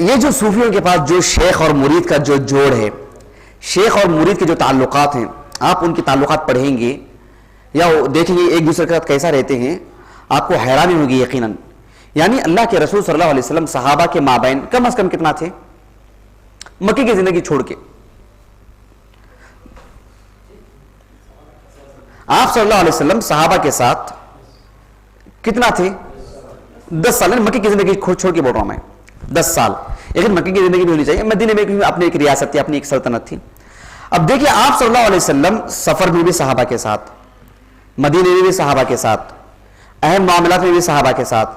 یہ جو صوفیوں کے پاس جو شیخ اور مرید کا جو جوڑ ہے، شیخ اور مرید کے جو تعلقات ہیں، آپ ان کے تعلقات پڑھیں گے یا دیکھیں گے ایک دوسرے کے ساتھ کیسا رہتے ہیں، آپ کو حیرانی ہوگی یقیناً. یعنی اللہ کے رسول صلی اللہ علیہ وسلم صحابہ کے مابین کم از کم کتنا تھے مکی کی زندگی چھوڑ کے؟ آپ صلی اللہ علیہ وسلم صحابہ کے ساتھ کتنا تھے؟ 10 سال. مکی کی زندگی چھوڑ کے بول رہا ہوں میں 10 سال. لیکن مکی کی زندگی بھی ہونی چاہیے. مدینے میں اپنی ایک ریاست تھی، اپنی ایک سلطنت تھی. اب دیکھیے آپ صلی اللہ علیہ وسلم سفر میں بھی صحابہ کے ساتھ، مدینے میں بھی صحابہ کے ساتھ، اہم معاملات میں بھی صحابہ کے ساتھ،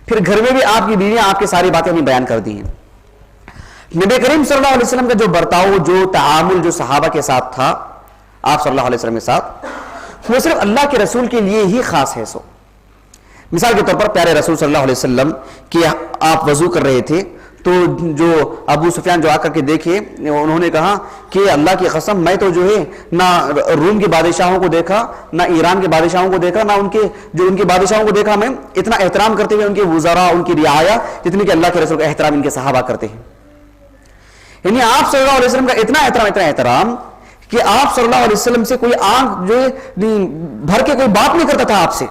پھر گھر میں بھی آپ کی بیویاں آپ کی ساری باتیں ہمیں بیان کر دی ہیں. نبی کریم صلی اللہ علیہ وسلم کا جو برتاؤ، جو تعامل جو صحابہ کے ساتھ تھا آپ صلی اللہ علیہ وسلم کے ساتھ، وہ صرف اللہ کے رسول کے لیے ہی خاص ہے. مثال کے طور پر پیارے رسول صلی اللہ علیہ وسلم کہ آپ وضو کر رہے تھے تو جو ابو سفیان جو آ کر کے دیکھے، انہوں نے کہا کہ اللہ کی قسم میں تو جو ہے نہ روم کے بادشاہوں کو دیکھا، نہ ایران کے بادشاہوں کو دیکھا، نہ ان کے بادشاہوں کو دیکھا میں اتنا احترام کرتے ہوئے ان کے وزراء، ان کی رعایا، جتنی کہ اللہ کے رسول کا احترام ان کے صحابہ کرتے ہیں. یعنی آپ صلی اللہ علیہ وسلم کا اتنا احترام کہ آپ صلی اللہ علیہ وسلم سے کوئی آنکھ جو ہے بھر کے کوئی بات نہیں کرتا تھا آپ سے،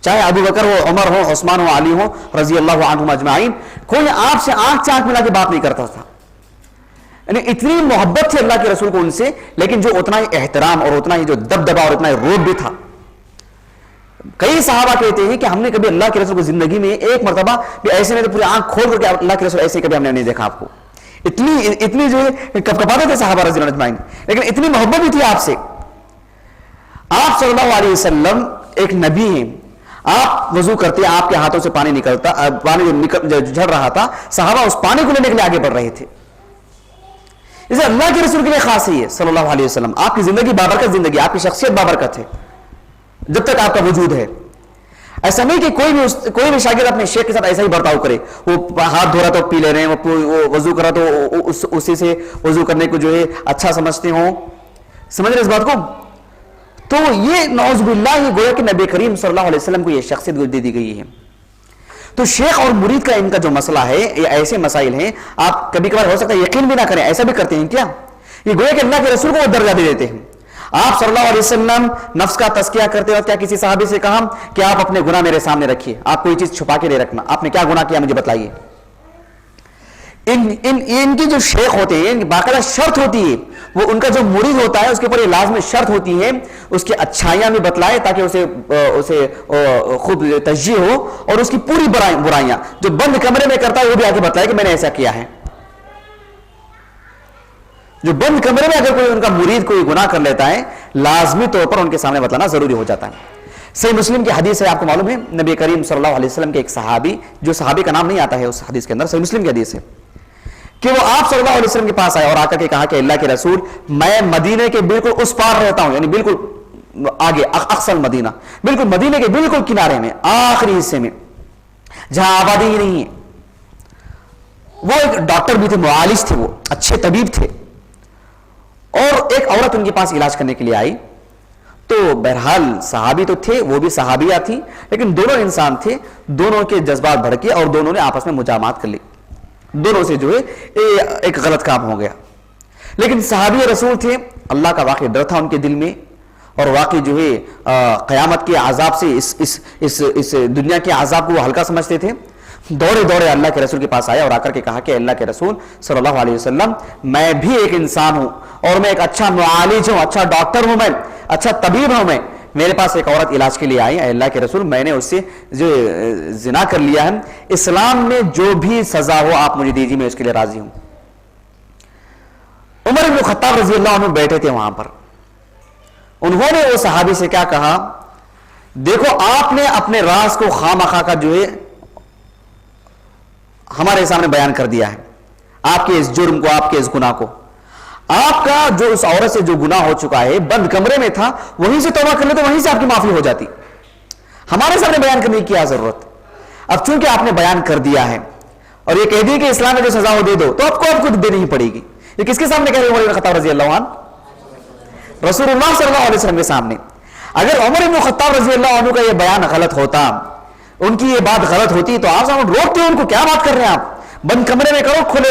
چاہے ابو بکر ہو، عمر ہو، عثمان ہو، علی ہو رضی اللہ عنہم اجمعین، کوئی آپ سے آنکھ سے آنکھ ملا کے بات نہیں کرتا تھا. یعنی اتنی محبت تھی اللہ کے رسول کو ان سے، لیکن جو اتنا ہی احترام اور اتنا ہی جو دبدبا اور اتنا ہی روب بھی تھا. کئی صحابہ کہتے ہیں کہ ہم نے کبھی اللہ کے رسول کو زندگی میں ایک مرتبہ بھی ایسے نہیں تو پوری آنکھ کھول کر کے اللہ کے رسول ایسے کبھی ہم نے نہیں دیکھا آپ کو. اتنی جو ہے کپکپاتے تھے صحابہ رضی اللہ اجمعین، لیکن اتنی محبت بھی تھی آپ سے. آپ صلی اللہ علیہ وسلم ایک نبی ہیں، آپ وضو کرتے، آپ کے ہاتھوں سے پانی نکلتا، پانی جو جھڑ رہا تھا، صحابہ اس پانی کو لینے کے لیے آگے بڑھ رہے تھے. اسے اللہ کے رسول کے لیے خاص ہی ہے صلی اللہ علیہ وسلم. آپ کی زندگی بابرکت زندگی، آپ کی شخصیت بابرکت ہے جب تک آپ کا وجود ہے. ایسا نہیں کہ کوئی بھی شاگرد اپنے شیخ کے ساتھ ایسا ہی برتاؤ کرے، وہ ہاتھ دھو رہا تو پی لے رہے ہیں، وہ وضو کر رہا تو اسی سے وضو کرنے کو جو ہے اچھا سمجھتے ہوں. سمجھ رہے اس بات کو؟ تو یہ نعوذ باللہ ہی گویا کہ نبی کریم صلی اللہ علیہ وسلم کو یہ شخصیت دے دی گئی ہے. تو شیخ اور مرید کا ان کا جو مسئلہ ہے، یہ ایسے مسائل ہیں آپ کبھی کبھار ہو سکتا ہے یقین بھی نہ کریں، ایسا بھی کرتے ہیں کیا؟ یہ گویا کہ اللہ کے رسول کو وہ درجہ دے دیتے ہیں. آپ صلی اللہ علیہ وسلم نفس کا تزکیہ کرتے وقت کیا کسی صحابی سے کہا کہ آپ اپنے گناہ میرے سامنے رکھیے، آپ کوئی چیز چھپا کے نہیں رکھنا، آپ نے کیا گناہ کیا مجھے بتلائیے. ان کی جو شیخ ہوتے ہیں باقاعدہ شرط ہوتی ہے، وہ ان کا جو مرید ہوتا ہے اس کے اوپر یہ لازمی شرط ہوتی ہے اس کی اچھائیاں بھی بتلائے تاکہ اسے خوب تشجیع ہو، اور اس کی پوری برائیاں جو بند کمرے میں کرتا ہے وہ بھی آگے بتلائے کہ میں نے ایسا کیا ہے. جو بند کمرے میں اگر کوئی ان کا مرید کوئی گناہ کر لیتا ہے لازمی طور پر ان کے سامنے بتلانا ضروری ہو جاتا ہے. صحیح مسلم کی حدیث ہے، آپ کو معلوم ہے نبی کریم صلی اللہ علیہ وسلم کے ایک صحابی، جو صحابی کا نام نہیں آتا ہے اس حدیث کے اندر، صحیح مسلم کی حدیث ہے کہ وہ آپ صلی اللہ علیہ وسلم کے پاس آئے اور آ کر کے کہا کہ اللہ کے رسول میں مدینے کے بالکل اس پار رہتا ہوں، یعنی بالکل آگے اقصى المدینہ، بالکل مدینے کے بالکل کنارے میں آخری حصے میں جہاں آبادی ہی نہیں ہے. وہ ایک ڈاکٹر بھی تھے، معالج تھے، وہ اچھے طبیب تھے، اور ایک عورت ان کے پاس علاج کرنے کے لیے آئی. تو بہرحال صحابی تو تھے، وہ بھی صحابیہ تھی، لیکن دونوں انسان تھے، دونوں کے جذبات بھڑکے اور دونوں نے آپس میں مجامات کر لی، دونوں سے جو ہے ایک غلط کام ہو گیا. لیکن صحابی رسول تھے، اللہ کا واقعی ڈر تھا ان کے دل میں، اور واقعی جو ہے قیامت کے عذاب سے اس دنیا کے عذاب کو وہ ہلکا سمجھتے تھے. دوڑے اللہ کے رسول کے پاس آیا اور آ کر کے کہا کہ اللہ کے رسول صلی اللہ علیہ وسلم میں بھی ایک انسان ہوں اور میں ایک اچھا معالج ہوں، اچھا ڈاکٹر ہوں، میں اچھا طبیب ہوں، میں میرے پاس ایک عورت علاج کے لیے آئی، اللہ کے رسول میں نے اس سے جو زنا کر لیا ہے، اسلام میں جو بھی سزا ہو آپ مجھے دیجیے، میں اس کے لیے راضی ہوں. عمر بن خطاب رضی اللہ عنہ بیٹھے تھے وہاں پر، انہوں نے وہ صحابی سے کیا کہا، دیکھو آپ نے اپنے راز کو خواہ کا جو ہے ہمارے سامنے بیان کر دیا ہے، آپ کے اس جرم کو، آپ کے اس گناہ کو، آپ کا جو اس عورت سے جو گناہ ہو چکا ہے بند کمرے میں تھا، وہیں سے توبہ کر لے تو وہیں سے آپ کی معافی ہو جاتی، ہمارے سامنے بیان کرنے کی کیا ضرورت. اب چونکہ آپ نے بیان کر دیا ہے اور یہ کہہ دی کہ اسلام میں جو سزا ہو دے دو، تو آپ کو دینی ہی پڑے گی. یہ کس کے سامنے کہہ رہے عمر بن خطاب رضی اللہ عنہ؟ رسول اللہ صلی اللہ علیہ وسلم کے سامنے. اگر عمر بن خطاب رضی اللہ عنہ کا یہ بیان غلط ہوتا، ان کی یہ بات غلط ہوتی، تو آپ روکتے ان کو، کیا بات کر رہے ہیں آپ، بند کمرے میں کرو، کھلے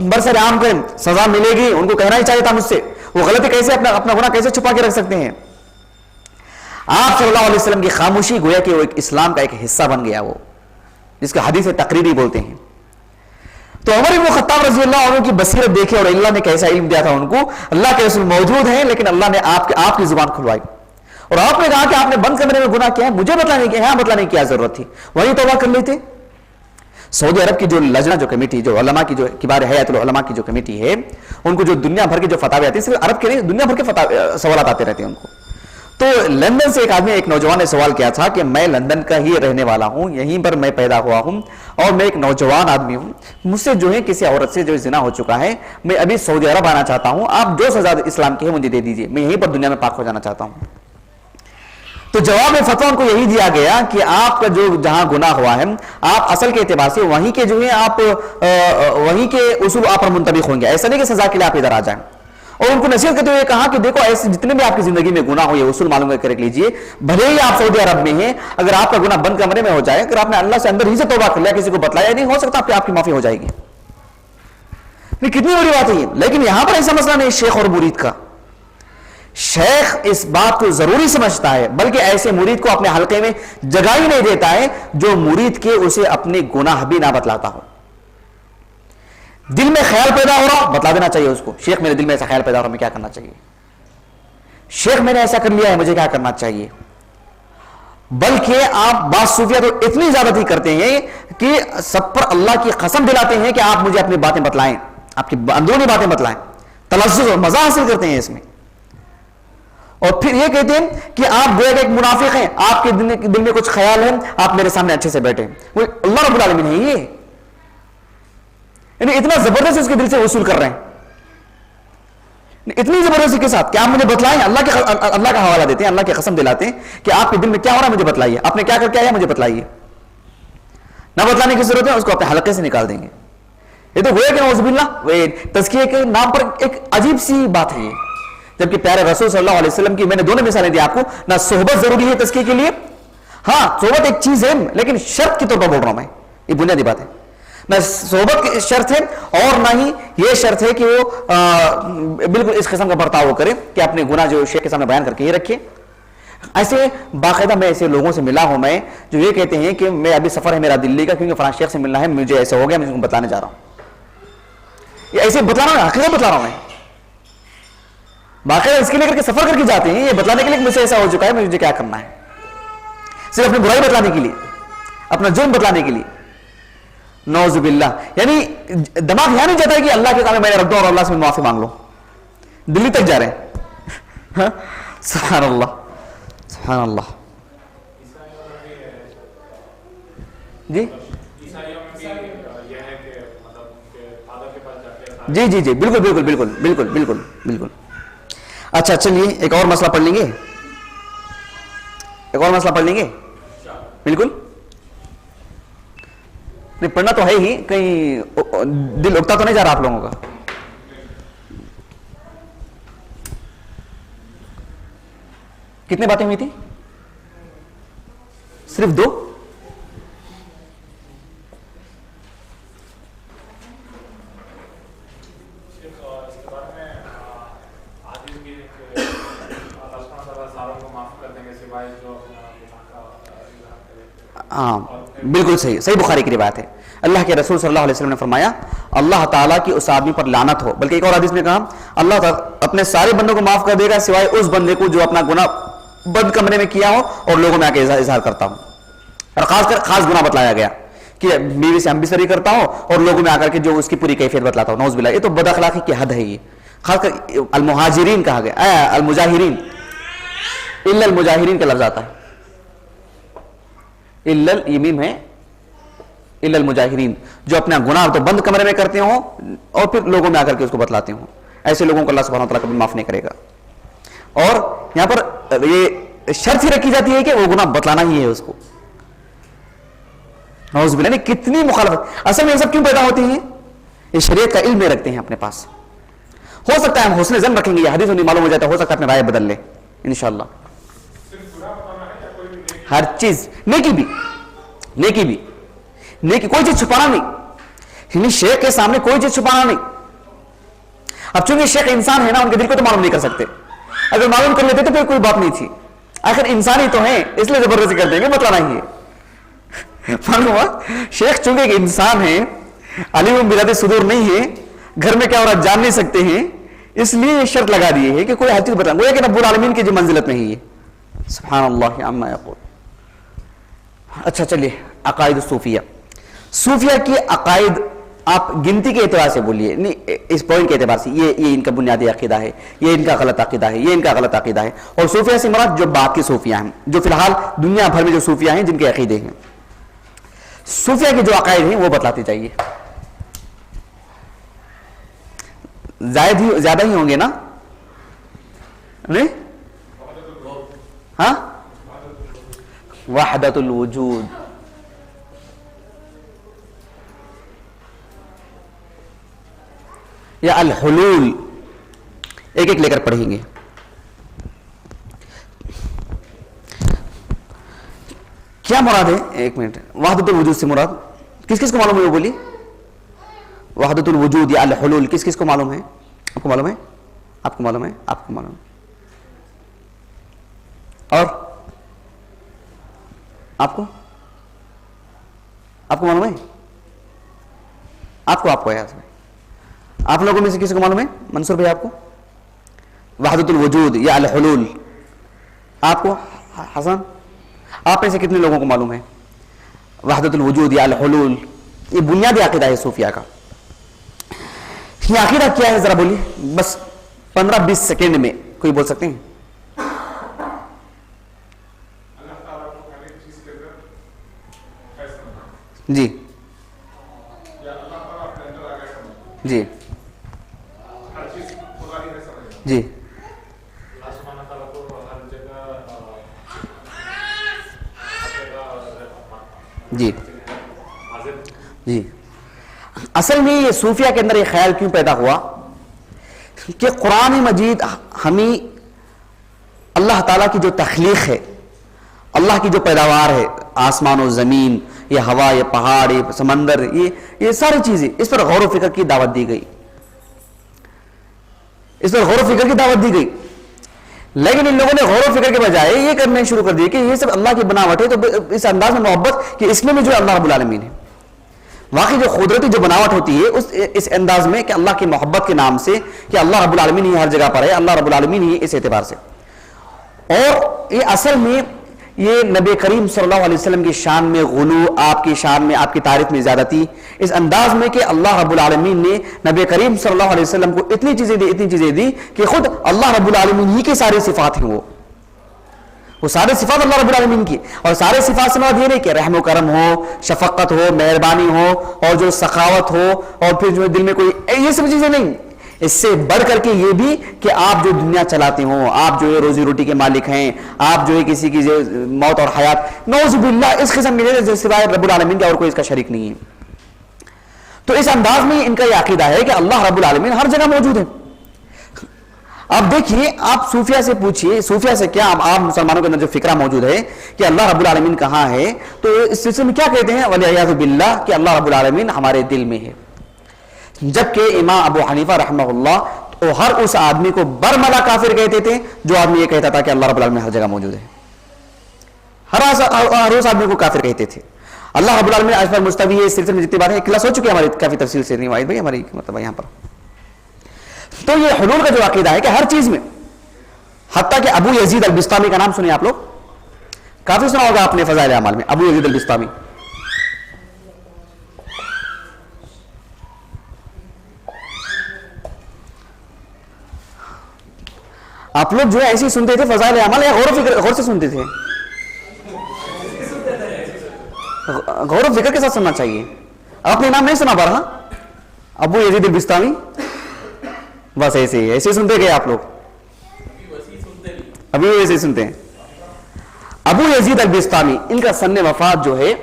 برسر عام کریں، سزا ملے گی، ان کو کہنا ہی چاہیے تھا مجھ سے، وہ غلطی کیسے اپنا گناہ کیسے چھپا کے رکھ سکتے ہیں؟ آپ صلی اللہ علیہ وسلم کی خاموشی گویا کہ وہ ایک اسلام کا ایک حصہ بن گیا، وہ جس کا حدیث تقریری بولتے ہیں۔ تو عمر بن خطاب رضی اللہ عنہ کی بصیرت دیکھے اور اللہ نے کیسا علم دیا تھا ان کو، اللہ کے رسول موجود ہیں لیکن اللہ نے آپ کی زبان کھلوائی اور آپ نے کہا کہ آپ نے بند کمرے میں گناہ کیا ہے، مجھے بتلانے کی بتلانے کی کیا ضرورت تھی، وہی توبہ کر لیتے۔ سعودی عرب کی جو لجنہ جو کمیٹی، جو علماء کی جو کبار حیات العلماء کی جو کمیٹی ہے، ان کو جو دنیا بھر کے جو فتاوی آتے ہیں، صرف عرب کے نہیں دنیا بھر کے سوالات آتے رہتے ہیں ان کو۔ تو لندن سے ایک نوجوان نے سوال کیا تھا کہ میں لندن کا ہی رہنے والا ہوں، یہیں پر میں پیدا ہوا ہوں اور میں ایک نوجوان آدمی ہوں، مجھ سے جو ہے کسی عورت سے جو زنا ہو چکا ہے، میں ابھی سعودی عرب آنا چاہتا ہوں، آپ جو سزا اسلام کی ہے مجھے دے دیجیے، میں یہیں پر دنیا میں پاک ہو جانا چاہتا ہوں۔ تو جواب میں فتویٰ ان کو یہی دیا گیا کہ آپ کا جو جہاں گناہ ہوا ہے، آپ اصل کے اعتبار سے وہیں کے جو ہے آپ وہیں کے اصول آپ پر منطبق ہوں گے، ایسا نہیں کہ سزا کے لیے آپ ادھر آ جائیں۔ اور ان کو نصیحت کرتے ہوئے کہا کہ دیکھو ایسے جتنے بھی آپ کی زندگی میں گناہ ہو یہ اصول معلوم کر لیجئے، بھلے ہی آپ سعودی عرب میں ہیں، اگر آپ کا گناہ بند کمرے میں ہو جائے، اگر آپ نے اللہ سے اندر ہی سے توبہ کر لیا، کسی کو بتلایا نہیں، ہو سکتا آپ کی معافی ہو جائے گی۔ کتنی بڑی بات ہے یہ، لیکن یہاں پر ایسا مسئلہ نہیں شیخ اور مرید کا۔ شیخ اس بات کو ضروری سمجھتا ہے، بلکہ ایسے مرید کو اپنے حلقے میں جگہ ہی نہیں دیتا ہے جو مرید کے اسے اپنے گناہ بھی نہ بتلاتا ہو۔ دل میں خیال پیدا ہو رہا بتلا دینا چاہیے اس کو، شیخ میرے دل میں ایسا خیال پیدا ہو رہا، میں کیا کرنا چاہیے، شیخ میں نے ایسا کر لیا ہے مجھے کیا کرنا چاہیے۔ بلکہ آپ بعض صوفیہ تو اتنی زیادتی کرتے ہیں کہ سب پر اللہ کی قسم دلاتے ہیں کہ آپ مجھے اپنی باتیں بتلائیں، آپ کی اندرونی باتیں بتلائیں، تلذذ اور مزہ حاصل کرتے ہیں اس میں، اور پھر یہ کہتے ہیں کہ آپ گویا کہ ایک منافق ہیں، آپ کے دل میں کچھ خیال ہے، آپ میرے سامنے اچھے سے بیٹھے، وہ اللہ رب العالمین ہے یہ، یعنی اتنا زبردست اس کے دل سے وصول کر رہے ہیں، اتنی زبردستی کے ساتھ کہ آپ مجھے بتلائیں، اللہ کا حوالہ دیتے ہیں، اللہ کی قسم دلاتے ہیں کہ آپ کے دل میں کیا ہو رہا ہے مجھے بتلائیے، آپ نے کیا کر کے آیا مجھے بتلائیے، نہ بتلانے کی ضرورت ہے اس کو اپنے حلقے سے نکال دیں گے۔ یہ تو ہوئے کہ نعوذ باللہ تزکیے کے نام پر ایک عجیب سی بات ہے یہ، جبکہ پیارے رسول صلی اللہ علیہ وسلم کی میں نے دونوں مثالیں دی آپ کو، نہ صحبت ضروری ہے تزکیے کے لیے، ہاں صحبت ایک چیز ہے لیکن شرط کی طور پر بول رہا ہوں میں، یہ بنیادی بات ہے، نہ صحبت کی شرط ہے اور نہ ہی یہ شرط ہے کہ وہ بالکل اس قسم کا برتاؤ کرے کہ اپنے گناہ جو شیخ کے سامنے بیان کر کے یہ رکھے۔ ایسے باقاعدہ میں ایسے لوگوں سے ملا ہوں میں جو یہ کہتے ہیں کہ میں ابھی سفر ہے میرا دلی کا کیونکہ فلاں شیخ سے ملنا ہے، مجھے ایسا ہو گیا میں بتلانے جا رہا ہوں، یہ ایسے بتلا رہا ہوں، حقیقت بتلا رہا ہوں میں، باقاعدہ اس کے لے کر کے سفر کر کے جاتے ہیں یہ بتلانے کے لیے کہ مجھ سے ایسا ہو چکا ہے مجھے کیا کرنا ہے، صرف اپنی برائی بتلانے کے لیے، اپنا جرم بتلانے کے لیے، نعوذ باللہ۔ یعنی دماغ یہاں نہیں جاتا ہے کہ اللہ کے سامنے میں نے رکھ دو اور اللہ سے معافی مانگ لو، دلی تک جا رہے ہیں، سبحان اللہ سبحان اللہ۔ جی جی جی جی بالکل بالکل بالکل بالکل بالکل بالکل۔ اچھا چلیے ایک اور مسئلہ پڑھ لیں گے، ایک اور مسئلہ پڑھ لیں گے، بالکل نہیں پڑھنا تو ہے ہی، کہیں دل اٹھتا تو نہیں جا رہا آپ لوگوں کا؟ کتنی باتیں ہوئی تھی؟ صرف 2؟ ہاں بالکل صحیح، صحیح بخاری کی روایت ہے، اللہ کے رسول صلی اللہ علیہ وسلم نے فرمایا اللہ تعالیٰ کی اس آدمی پر لعنت ہو، بلکہ ایک اور حدیث میں کہا اللہ تعالیٰ اپنے سارے بندوں کو معاف کر دے گا سوائے اس بندے کو جو اپنا گناہ بند کمرے میں کیا ہو اور لوگوں میں آ کے اظہار کرتا ہوں، اور خاص گناہ بتلایا گیا کہ بیوی سے ہم بستری کرتا ہوں اور لوگوں میں آ کر کے جو اس کی پوری کیفیت بتلاتا ہوں، نعوذ باللہ، یہ تو بد اخلاقی کی حد ہے، یہ خاص کر المہاجرین کہا گیا، المجاہرین، الا المجاہرین کا لفظ آتا ہے، الا المیم ہے، الا المجاہرین، جو اپنا گناہ تو بند کمرے میں کرتے ہوں اور پھر لوگوں میں آ کر کے اس کو بتلاتے ہوں، ایسے لوگوں کو اللہ سبحانہ وتعالیٰ کبھی معاف نہیں کرے گا۔ اور یہاں پر یہ شرط ہی رکھی جاتی ہے کہ وہ گناہ بتلانا ہی ہے اس کو، نعوذ باللہ، کتنی مخالفت، اصل میں یہ سب کیوں پیدا ہوتی ہیں؟ یہ شریعت کا علم میں رکھتے ہیں اپنے پاس، ہو سکتا ہے ہم حسن ظن رکھیں گے یہ حدیث نہیں معلوم ہو جاتا، ہو سکتا ہے اپنے رائے بدل لے انشاءاللہ۔ ہر چیز نیکی بھی، نیکی کوئی چیز چھپانا نہیں، یعنی شیخ کے سامنے کوئی چیز چھپانا نہیں. اب چونکہ شیخ انسان ہے نا, ان کے دل کو تو معلوم نہیں کر سکتے, اگر معلوم کر لیتے تو پھر کوئی بات نہیں تھی. آخر انسانی تو ہیں, اس لیے زبردستی کر دیں گے, مطلب نہیں ہے. معلوم ہوا, شیخ چونکہ ایک انسان ہے, علیم بذات صدور نہیں ہے, گھر میں کیا ہو رہا جان نہیں سکتے ہیں, اس لیے یہ شرط لگا دیے ہے کہ کوئی ہر چیز بتا, گویا کہ رب العالمین کی جو منزلت میں ہی ہے. سبحان اللہ عما یقول. اچھا چلیے, عقائد صوفیہ. صوفیہ کی عقائد آپ گنتی کے اعتبار سے بولیے, نہیں اس پوائنٹ کے اعتبار سے, یہ ان کا بنیادی عقیدہ ہے, یہ ان کا غلط عقیدہ ہے, یہ ان کا غلط عقیدہ ہے. اور صوفیہ سے مراد جو باقی صوفیہ ہیں, جو فی الحال دنیا بھر میں جو صوفیہ ہیں جن کے عقیدے ہیں. صوفیہ کے جو عقائد ہیں وہ بتلاتے چاہیے. زیادہ ہی ہوں گے نا, نہیں ہاں, وحدت الوجود, یا الحلول, ایک ایک لے کر پڑھیں گے. کیا مراد ہے, ایک منٹ, وحدت الوجود سے مراد کس کس کو معلوم ہے وہ بولی؟ وحدت الوجود یا الحلول کس کس کو معلوم ہے؟ آپ کو معلوم ہے, آپ کو معلوم ہے, آپ کو معلوم ہے, اور آپ کو معلوم ہے, آپ کو ہے, آپ لوگوں میں سے کسی کو معلوم ہے؟ منصور بھائی آپ کو وحدت الوجود یا الحلول, آپ کو حسن, آپ میں سے کتنے لوگوں کو معلوم ہے وحدت الوجود یا الحلول؟ یہ بنیادی عقیدہ ہے صوفیہ کا. یہ عقیدہ کیا ہے ذرا بولیے, بس 15-20 سیکنڈ میں کوئی بول سکتے ہیں؟ جی جی جی جی جی. اصل میں یہ صوفیہ کے اندر یہ خیال کیوں پیدا ہوا کہ قرآن مجید ہمیں اللہ تعالیٰ کی جو تخلیق ہے, اللہ کی جو پیداوار ہے, آسمان و زمین, یہ ہوا, یہ پہاڑ, یہ سمندر, یہ ساری چیزیں, اس پر غور و فکر کی دعوت دی گئی, اس پر غور و فکر کی دعوت دی گئی. لیکن ان لوگوں نے غور و فکر کے بجائے یہ کرنے شروع کر دیے کہ یہ سب اللہ کی بناوٹ ہے, تو اس انداز میں محبت کہ اس میں جو اللہ رب العالمین ہے, واقعی جو قدرتی جو بناوٹ ہوتی ہے اس انداز میں کہ اللہ کی محبت کے نام سے کہ اللہ رب العالمین ہی ہر جگہ پر ہے, اللہ رب العالمین ہی اس اعتبار سے. اور یہ اصل میں یہ نبی کریم صلی اللہ علیہ وسلم کی شان میں غلو, آپ کی شان میں, آپ کی تعریف میں زیادتی, اس انداز میں کہ اللہ رب العالمین نے نبی کریم صلی اللہ علیہ وسلم کو اتنی چیزیں دی کہ خود اللہ رب العالمین ہی کی ساری صفات ہیں, وہ سارے صفات اللہ رب العالمین کی. اور سارے صفات سے مراد یہ نہیں کہ رحم و کرم ہو, شفقت ہو, مہربانی ہو, اور جو سخاوت ہو, اور پھر جو دل میں کوئی, یہ سب چیزیں نہیں. اس سے بڑھ کر کے یہ بھی کہ آپ جو دنیا چلاتے ہوں, آپ جو ہے روزی روٹی کے مالک ہیں, آپ جو ہے کسی کی موت اور حیات, نعوذ باللہ اس قسم کے سوائے رب العالمین کا اور کوئی اس کا شریک نہیں ہے. تو اس انداز میں ان کا یہ عقیدہ ہے کہ اللہ رب العالمین ہر جگہ موجود ہے. اب دیکھیے, آپ صوفیہ سے پوچھیے, صوفیہ سے کیا آپ مسلمانوں کے اندر جو فکرہ موجود ہے کہ اللہ رب العالمین کہاں ہے, تو اس سلسلے میں کیا کہتے ہیں, وَلِعِيَاذُ بِاللَّهِ, کہ اللہ رب العالمین ہمارے دل میں ہے. جبکہ امام ابو حنیفہ رحمہ اللہ تو ہر اس آدمی کو برملا کافر کہتے تھے جو آدمی یہ کہتا تھا کہ اللہ رب العالمین ہر جگہ موجود ہے. ہر اس آدمی کو کافر کہتے تھے. اللہ رب العالمین عرش پر مستوی ہے, اس سلسلے میں جتنی باتیں کلاس ہو چکی ہے ہماری کافی تفصیل سے, نہیں واحد بھائی ہماری مطلب یہاں پر. تو یہ حلول کا جو عقیدہ ہے کہ ہر چیز میں, حتیٰ کہ ابو یزید البستامی کا نام سنیں آپ لوگ, کافی سنا ہوگا آپ نے فضائل اعمال میں, ابو یزید البستامی. آپ لوگ جو ہے ایسے ہی سنتے تھے فضائل اعمال, یا غور سے سنتے تھے؟ غور و فکر کے ساتھ سننا چاہیے. آپ نے نام نہیں سنا پا رہا, ابو یزید البستامی, بس ایسے ہی سنتے گئے آپ لوگ, ابھی ایسے ہی سنتے ہیں. ابو یزید البستامی, ان کا سن وفات جو ہے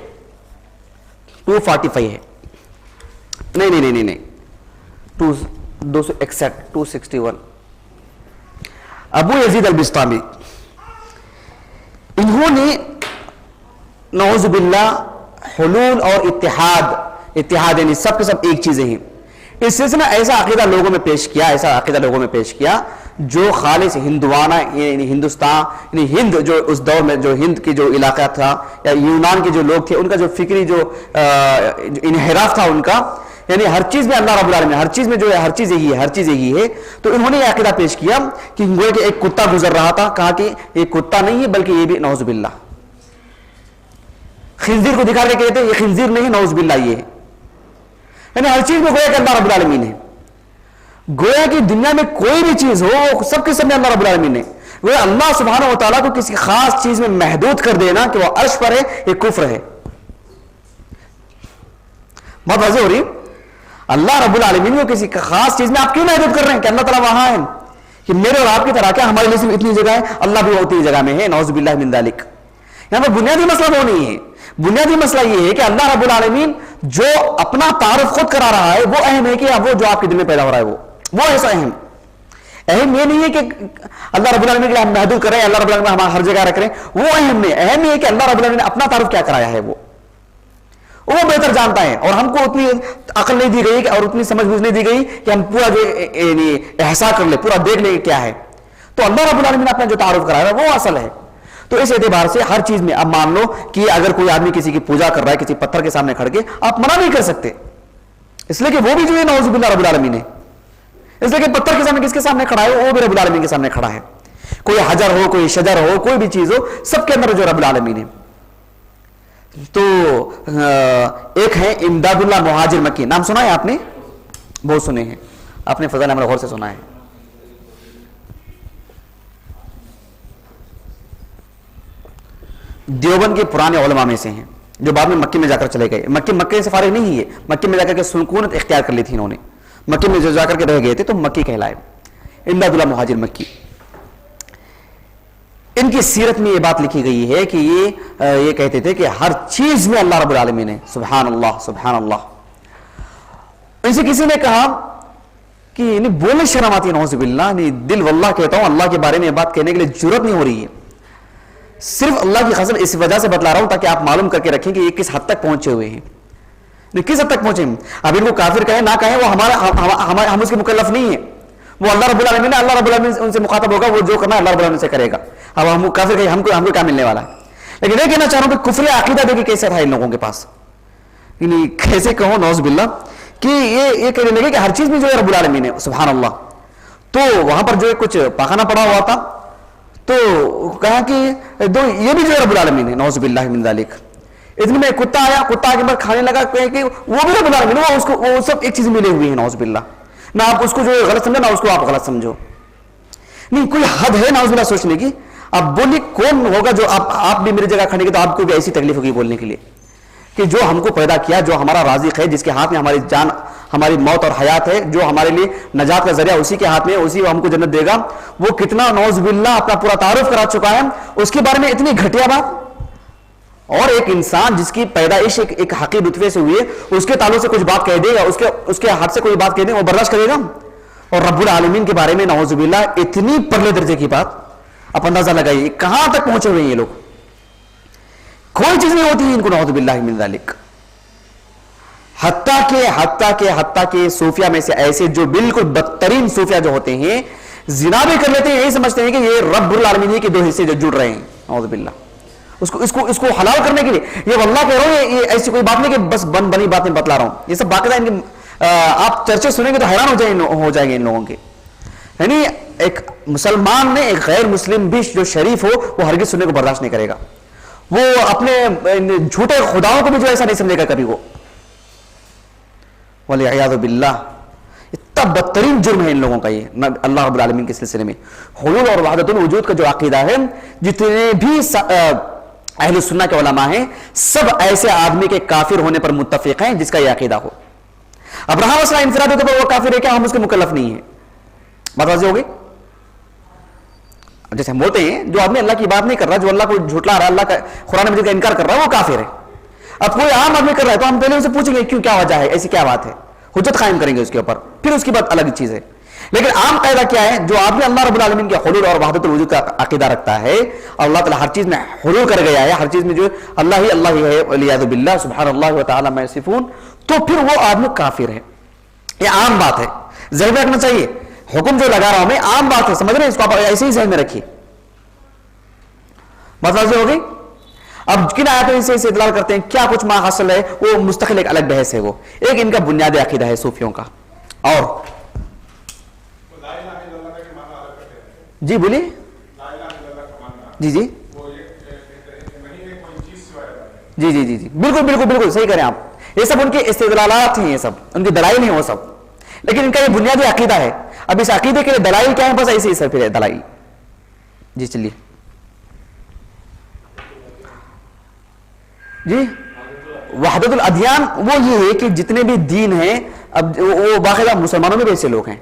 245 ہے, نہیں 261. ابو یزید البستامی, انہوں نے نعوذ باللہ حلول اور اتحاد اتحاد یعنی سب کے سب ایک چیزیں ہیں. اس سلسلے میں ایسا عقیدہ لوگوں میں پیش کیا جو خالص ہندوانہ یعنی ہندوستان یعنی ہند جو اس دور میں جو ہند کی جو علاقہ تھا یا یونان کے جو لوگ تھے ان کا جو فکری جو انحراف تھا ان کا، یعنی ہر چیز میں اللہ رب العالمین ہر چیز میں جو ہے ہر چیز یہی ہے. تو انہوں نے یہ عقیدہ پیش کیا کہ گویا کہ ایک کتا گزر رہا تھا، کہا کہ یہ کتا نہیں ہے بلکہ یہ بھی نعوذ باللہ، خنزیر کو دکھا کے کہتے ہیں یہ خنزیر نہیں نعوذ باللہ یہ ہے. یعنی ہر چیز میں گویا کہ اللہ رب العالمین ہے، گویا کہ دنیا میں کوئی بھی چیز ہو سب کے سب میں اللہ رب العالمین ہے. گویا اللہ سبحانہ و تعالیٰ کو کسی خاص چیز میں محدود کر دینا کہ وہ عرش پر ہے یہ کفر ہے. بہت واضح ہو رہی. اللہ رب العالمین کو کسی خاص چیز میں آپ کیوں محدود کر رہے ہیں کہ اللہ تعالیٰ وہاں ہے کہ میرے اور آپ کی طرح کیا ہمارے لیے صرف اتنی جگہ ہے، اللہ بھی اتنی جگہ میں ہے، نعوذ باللہ من ذالک. یہاں پر بنیادی مسئلہ وہ نہیں ہے، بنیادی مسئلہ یہ ہے کہ اللہ رب العالمین جو اپنا تعارف خود کرا رہا ہے وہ اہم ہے کہ وہ جو آپ کے دل میں پیدا ہو رہا ہے وہ ایسا اہم یہ نہیں ہے کہ اللہ رب العالمین کے لیے ہم محدود کر رہے ہیں، اللہ رب العالمین ہمارا ہر جگہ رکھ رہے ہیں، وہ اہم نہیں. اہم یہ ہے کہ اللہ رب العالمین نے اپنا تعارف کیا کرایا ہے وہ بہتر جانتا ہے، اور ہم کو اتنی عقل نہیں دی گئی اور اتنی سمجھ بوجھ نہیں دی گئی کہ ہم پورا جو احساس کر لیں، پورا دیکھ لیں کیا ہے. تو اللہ رب العالمین نے اپنا جو تعارف کرایا ہے وہ اصل ہے. تو اس اعتبار سے ہر چیز میں اب مان لو کہ اگر کوئی آدمی کسی کی پوجا کر رہا ہے کسی پتھر کے سامنے کھڑ کے، آپ منع نہیں کر سکتے، اس لیے کہ وہ بھی جو ہے نعوذ باللہ رب العالمین ہے. اس لیے کہ پتھر کے سامنے کس کے سامنے کھڑا ہے؟ وہ بھی رب العالمین کے سامنے کھڑا ہے. کوئی حجر ہو، کوئی شجر ہو، کوئی بھی چیز ہو، سب کے اندر جو رب العالمین ہے. تو ایک ہے امداد اللہ مہاجر مکی، نام سنا ہے آپ نے؟ بہت سنے ہیں آپ نے، فضائل امر غور سے سنا ہے. دیوبند کے پرانے علماء میں سے ہیں جو بعد میں مکے میں جا کر چلے گئے. مکے سے فارغ نہیں ہے، مکے میں جا کر کے سکونت اختیار کر لی تھی انہوں نے، مکے میں جو جا کر کے رہ گئے تھے تو مکی کہلائے. امداد اللہ مہاجر مکی، ان کی سیرت میں یہ بات لکھی گئی ہے کہ یہ کہتے تھے کہ ہر چیز میں اللہ رب العالمین ہے. سبحان اللہ سبحان اللہ. ان سے کسی نے کہا کہ بولنے شرم آتی ہے، نعوذ باللہ، دل واللہ کہتا ہوں اللہ کے بارے میں بات کہنے کے لیے جرت نہیں ہو رہی ہے. صرف اللہ کی قسم اس وجہ سے بتلا رہا ہوں تاکہ آپ معلوم کر کے رکھیں کہ یہ کس حد تک پہنچے ہوئے ہیں، کس حد تک پہنچے ہیں. اب ان کو کافر کہیں نہ کہیں وہ ہم اس کے مکلف نہیں ہیں، وہ اللہ رب العالمین ہے، اللہ رب العالمین ان سے مخاطب ہوگا، وہ جو کرنا ہے اللہ رب العالمین سے کرے گا. اب ہم کافر کہیں ہم کو کیا ملنے والا ہے. لیکن یہ کہنا چاہ رہا ہوں کہ کفر عقیدہ دیکھیں کیسے تھا ان لوگوں کے پاس، یعنی کیسے کہوں نعوذ باللہ کہ یہ کہنے لگے کہ ہر چیز میں جو ہے رب العالمین ہے. سبحان اللہ. تو وہاں پر جو ہے کچھ پاخانہ پڑا ہوا تھا تو کہا کہ یہ بھی جو ہے رب العالمین ہے. نعوذ باللہ من ذالک. اتنے میں کتا آیا، کتا کے بعد کھانے لگا کہ وہ بھی رب العالمین ہے، وہ سب ایک چیز ملے ہوئے ہیں. نعوذ باللہ. نہ آپ اس کو جو غلط سمجھو نہ اس کو آپ غلط سمجھو، نہیں کوئی حد ہے نعوذ باللہ سوچنے کی. اب بولیے کون ہوگا جو آپ بھی میری جگہ کھڑے گے تو آپ کو بھی ایسی تکلیف ہوگی بولنے کے لیے کہ جو ہم کو پیدا کیا، جو ہمارا رازق ہے، جس کے ہاتھ میں ہماری جان، ہماری موت اور حیات ہے، جو ہمارے لیے نجات کا ذریعہ اسی کے ہاتھ میں، اسی ہم کو جنت دے گا، وہ کتنا نعوذ باللہ اپنا پورا تعارف کرا چکا ہے، اس کے بارے میں اتنی گھٹیا بات. اور ایک انسان جس کی پیدائش ایک حقیر رتبے سے ہوئی ہے، اس کے تعلق سے کچھ بات کہہ دے گا، اس کے ہاتھ سے کوئی بات کہہ دے وہ برداشت کرے گا. اور رب العالمین کے بارے میں نعوذ باللہ اتنی پرلے درجے کی بات. آپ اندازہ لگائیے کہاں تک پہنچے ہوئے ہیں یہ لوگ. کوئی چیز نہیں ہوتی ہے ان کو نعوذ باللہ من ذالک. حتیٰ کہ صوفیہ میں سے ایسے جو بالکل بدترین صوفیہ جو ہوتے ہیں زنا بھی کر لیتے ہیں، یہی سمجھتے ہیں کہ یہ رب العالمین کے دو حصے جو جڑ رہے ہیں. نعوذ باللہ. اس کو حلال کرنے کے لیے یہ واللہ کہہ رہا ہوں، یہ ایسی کوئی بات نہیں کہ بس بنی باتیں بتلا رہا ہوں. یہ سب باقاعدہ ان کے آپ چرچے سنیں گے تو حیران ہو جائیں گے ان لوگوں کے. یعنی ایک مسلمان نے ایک غیر مسلم بھی جو شریف ہو وہ ہرگز سننے کو برداشت نہیں کرے گا. وہ اپنے جھوٹے خداؤں کو بھی جو ایسا نہیں سمجھے گا کبھی وہ. والعیاذ باللہ. اتنا بدترین جرم ہے ان لوگوں کا یہ اللہ رب العالمین کے سلسلے میں. حلول اور وحدت الوجود کا جو عقیدہ ہے، جتنے بھی اہل سنہ کے علماء ہیں سب ایسے آدمی کے کافر ہونے پر متفق ہیں جس کا یہ عقیدہ ہو. اب رہا مسئلہ انفرادی طور پر وہ کافر ہے کیا، ہم اس کے مکلف نہیں ہیں. بات واضح ہو گئی. جیسے ہم بولتے ہیں جو آدمی اللہ کی بات نہیں کر رہا، جو اللہ کو جھٹلا رہا، اللہ کا قرآن مجید کا انکار کر رہا ہے، وہ کافر ہے. اب کوئی عام آدمی کر رہا ہے تو ہم پہلے اسے پوچھیں گے کیوں، کیا وجہ ہے، ایسی کیا بات ہے، حجت قائم کریں گے اس کے اوپر، پھر اس کی بات الگ چیز ہے. لیکن عام قاعدہ کیا ہے؟ جو آدمی اللہ رب العالمین کے حلول اور وحدت الوجود کا عقیدہ رکھتا ہے اور اللہ تعالیٰ ہر چیز میں حلول کر گیا ہے، ہر چیز میں جو اللہ ہی ہے، والعیاذ باللہ سبحان اللہ و تعالی عما یصفون، تو پھر وہ آدمی کافر ہے. یہ عام بات ہے، ذہن میں رکھنا چاہیے. حکم جو لگا رہا ہوں میں عام بات ہے، سمجھ رہے ہیں؟ اس کو آپ ایسے ہی ذہن میں رکھیے. بات واضح ہو گئی؟ اب کن آیاتوں سے استدلال کرتے ہیں، کیا کچھ ما حاصل ہے، وہ مستقل ایک الگ بحث ہے. وہ ایک ان کا بنیادی عقیدہ ہے صوفیوں کا. اور جی بولیے. جی جی جی جی جی جی بالکل بالکل بالکل صحیح کریں آپ. یہ سب ان کے استدلالات ہیں، یہ سب ان کی دلائل ہیں وہ سب، لیکن ان کا یہ بنیادی عقیدہ ہے. اب اس عقیدے کے لیے دلائل کیا ہے؟ بس ایسے ہی سر پھر دلائل. جی چلیے. جی وحدت الادیان وہ یہ ہے کہ جتنے بھی دین ہیں، اب وہ باقاعدہ مسلمانوں میں بھی ایسے لوگ ہیں،